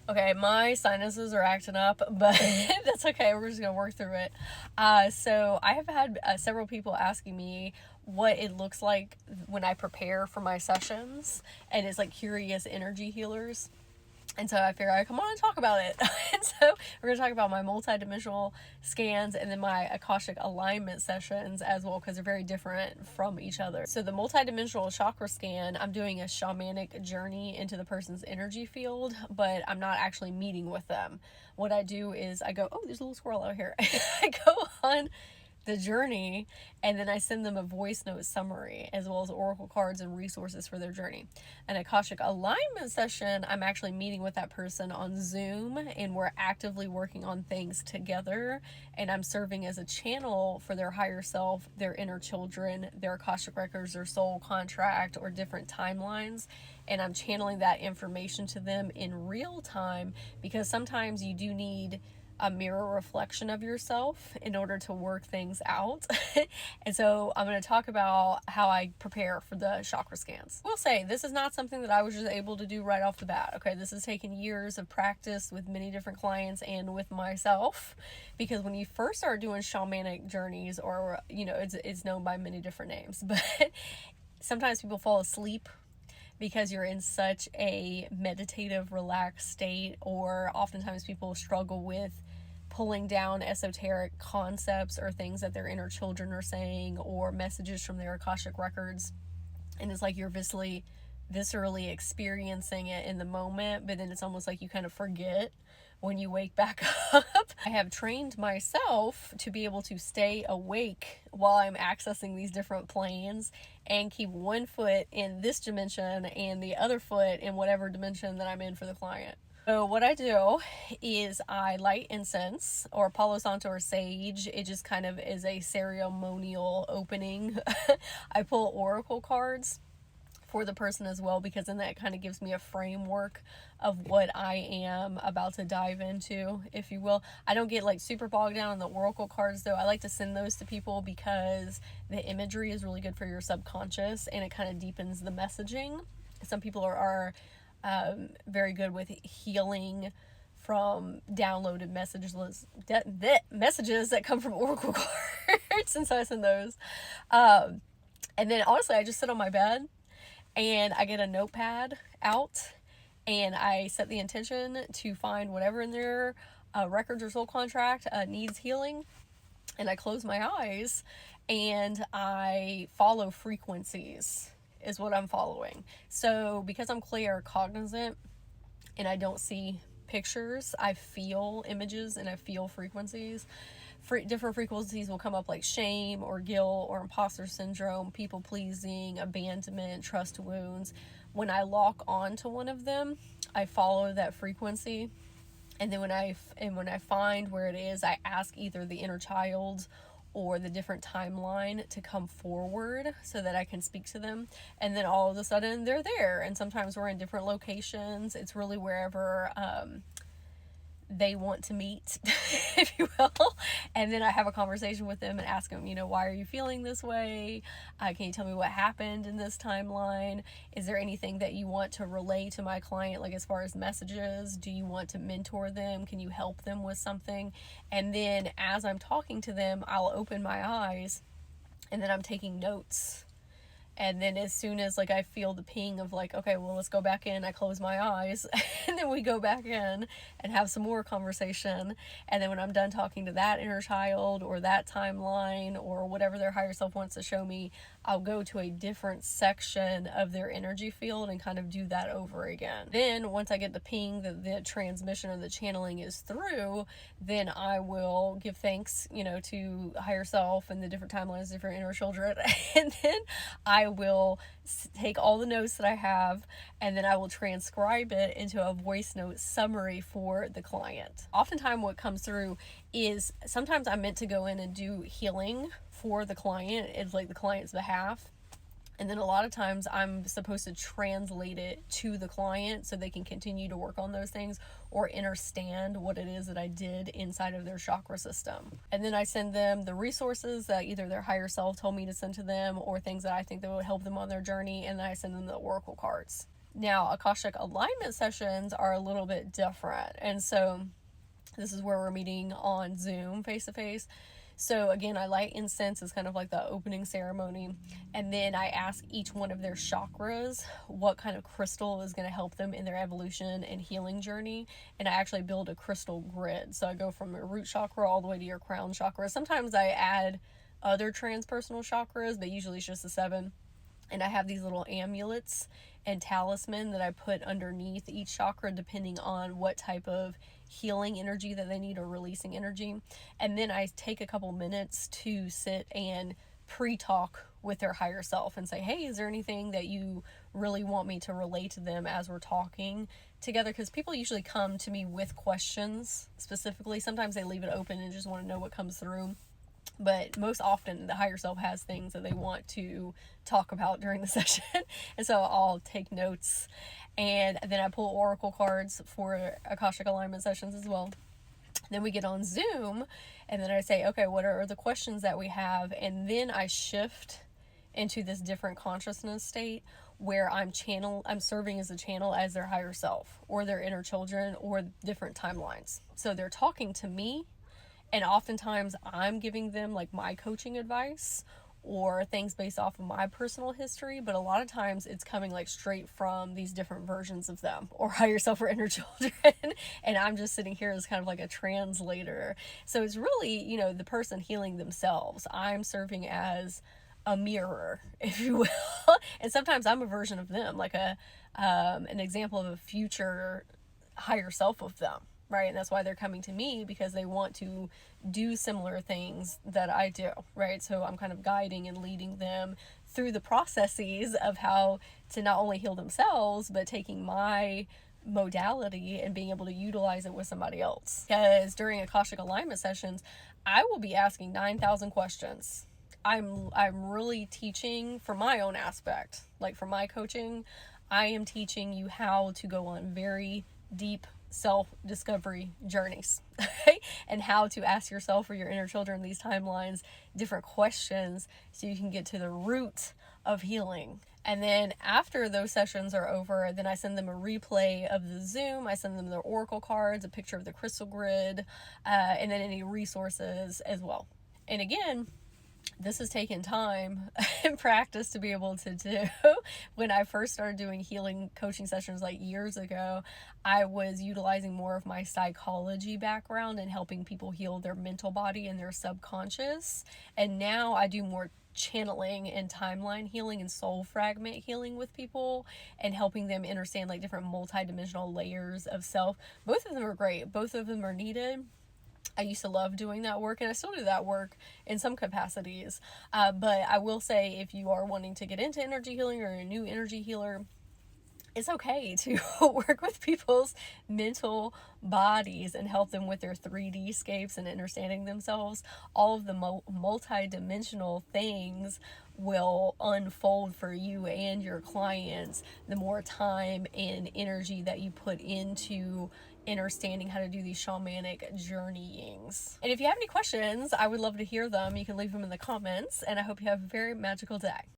Okay, my sinuses are acting up, but that's okay. We're just going to work through it. So I have had several people asking me what it looks like when I prepare for my sessions, and it's like curious energy healers. And so I figured I'd come on and talk about it. And so we're going to talk about my multidimensional scans and then my Akashic alignment sessions as well, because they're very different from each other. So the multidimensional chakra scan, I'm doing a shamanic journey into the person's energy field, but I'm not actually meeting with them. What I do is I go, oh, there's a little squirrel out here. I go on the journey, and then I send them a voice note summary as well as oracle cards and resources for their journey. An Akashic alignment session, I'm actually meeting with that person on Zoom, and we're actively working on things together, and I'm serving as a channel for their higher self, their inner children, their Akashic records, their soul contract, or different timelines, and I'm channeling that information to them in real time, because sometimes you do need a mirror reflection of yourself in order to work things out. And so I'm going to talk about how I prepare for the chakra scans. I will say, this is not something that I was just able to do right off the bat. Okay, this has taken years of practice with many different clients and with myself, because when you first start doing shamanic journeys, or it's known by many different names, but sometimes people fall asleep because you're in such a meditative, relaxed state, or oftentimes people struggle with pulling down esoteric concepts or things that their inner children are saying, or messages from their Akashic records. And it's like you're viscerally experiencing it in the moment, but then it's almost like you kind of forget when you wake back up. I have trained myself to be able to stay awake while I'm accessing these different planes and keep one foot in this dimension and the other foot in whatever dimension that I'm in for the client. So what I do is I light incense or Palo Santo or sage. It just kind of is a ceremonial opening. I pull oracle cards for the person as well, because then that kind of gives me a framework of what I am about to dive into, if you will. I don't get like super bogged down in the oracle cards though. I like to send those to people because the imagery is really good for your subconscious and it kind of deepens the messaging. Some people are very good with healing from downloaded messages that come from oracle cards, and so I send those. And then honestly, I just sit on my bed and I get a notepad out and I set the intention to find whatever in their records or soul contract needs healing. And I close my eyes and I follow frequencies is what I'm following. So because I'm claircognizant and I don't see pictures, I feel images and I feel frequencies. Different frequencies will come up, like shame or guilt or imposter syndrome, people pleasing, abandonment, trust wounds. When I lock on to one of them, I follow that frequency, and then when I find where it is, I ask either the inner child or the different timeline to come forward so that I can speak to them, and then all of a sudden they're there. And sometimes we're in different locations. It's really wherever they want to meet, if you will. And then I have a conversation with them and ask them, why are you feeling this way? Can you tell me what happened in this timeline? Is there anything that you want to relay to my client, like as far as messages? Do you want to mentor them? Can you help them with something? And then as I'm talking to them, I'll open my eyes and then I'm taking notes. And then as soon as I feel the ping of okay, well, let's go back in, I close my eyes and then we go back in and have some more conversation. And then when I'm done talking to that inner child or that timeline or whatever their higher self wants to show me, I'll go to a different section of their energy field and kind of do that over again. Then once I get the ping that the transmission or the channeling is through, then I will give thanks, to higher self and the different timelines, different inner children. And then I will take all the notes that I have and then I will transcribe it into a voice note summary for the client. Oftentimes what comes through is sometimes I'm meant to go in and do healing for the client. It's like the client's behalf. And then a lot of times I'm supposed to translate it to the client so they can continue to work on those things or understand what it is that I did inside of their chakra system. And then I send them the resources that either their higher self told me to send to them or things that I think that would help them on their journey. And then I send them the oracle cards. Now, Akashic alignment sessions are a little bit different. And so this is where we're meeting on Zoom face to face. So again, I light incense as kind of like the opening ceremony. And then I ask each one of their chakras what kind of crystal is going to help them in their evolution and healing journey. And I actually build a crystal grid. So I go from your root chakra all the way to your crown chakra. Sometimes I add other transpersonal chakras, but usually it's just the 7. And I have these little amulets and talisman that I put underneath each chakra depending on what type of healing energy that they need or releasing energy. And then I take a couple minutes to sit and pre-talk with their higher self and say, hey, is there anything that you really want me to relate to them as we're talking together? Because people usually come to me with questions specifically. Sometimes they leave it open and just want to know what comes through. But most often the higher self has things that they want to talk about during the session. And so I'll take notes, and then I pull oracle cards for Akashic alignment sessions as well. Then we get on Zoom, and then I say, okay, what are the questions that we have? And then I shift into this different consciousness state where I'm serving as a channel as their higher self or their inner children or different timelines. So they're talking to me, and oftentimes I'm giving them like my coaching advice or things based off of my personal history, but a lot of times it's coming like straight from these different versions of them or higher self or inner children. And I'm just sitting here as kind of like a translator. So it's really, the person healing themselves. I'm serving as a mirror, if you will. And sometimes I'm a version of them, like an example of a future higher self of them. Right. And that's why they're coming to me, because they want to do similar things that I do. Right. So I'm kind of guiding and leading them through the processes of how to not only heal themselves, but taking my modality and being able to utilize it with somebody else. Because during Akashic alignment sessions, I will be asking 9,000 questions. I'm really teaching for my own aspect, like for my coaching, I am teaching you how to go on very deep self-discovery journeys, okay? And how to ask yourself or your inner children these timelines different questions so you can get to the root of healing. And then after those sessions are over, then I send them a replay of the Zoom. I send them their oracle cards, a picture of the crystal grid, and then any resources as well. And again, this has taken time and practice to be able to do. When I first started doing healing coaching sessions like years ago, I was utilizing more of my psychology background and helping people heal their mental body and their subconscious. And now I do more channeling and timeline healing and soul fragment healing with people and helping them understand like different multidimensional layers of self. Both of them are great. Both of them are needed. I used to love doing that work, and I still do that work in some capacities. But I will say, if you are wanting to get into energy healing or a new energy healer, it's okay to work with people's mental bodies and help them with their 3D scapes and understanding themselves. All of the multi-dimensional things will unfold for you and your clients the more time and energy that you put into understanding how to do these shamanic journeyings. And if you have any questions, I would love to hear them. You can leave them in the comments, and I hope you have a very magical day.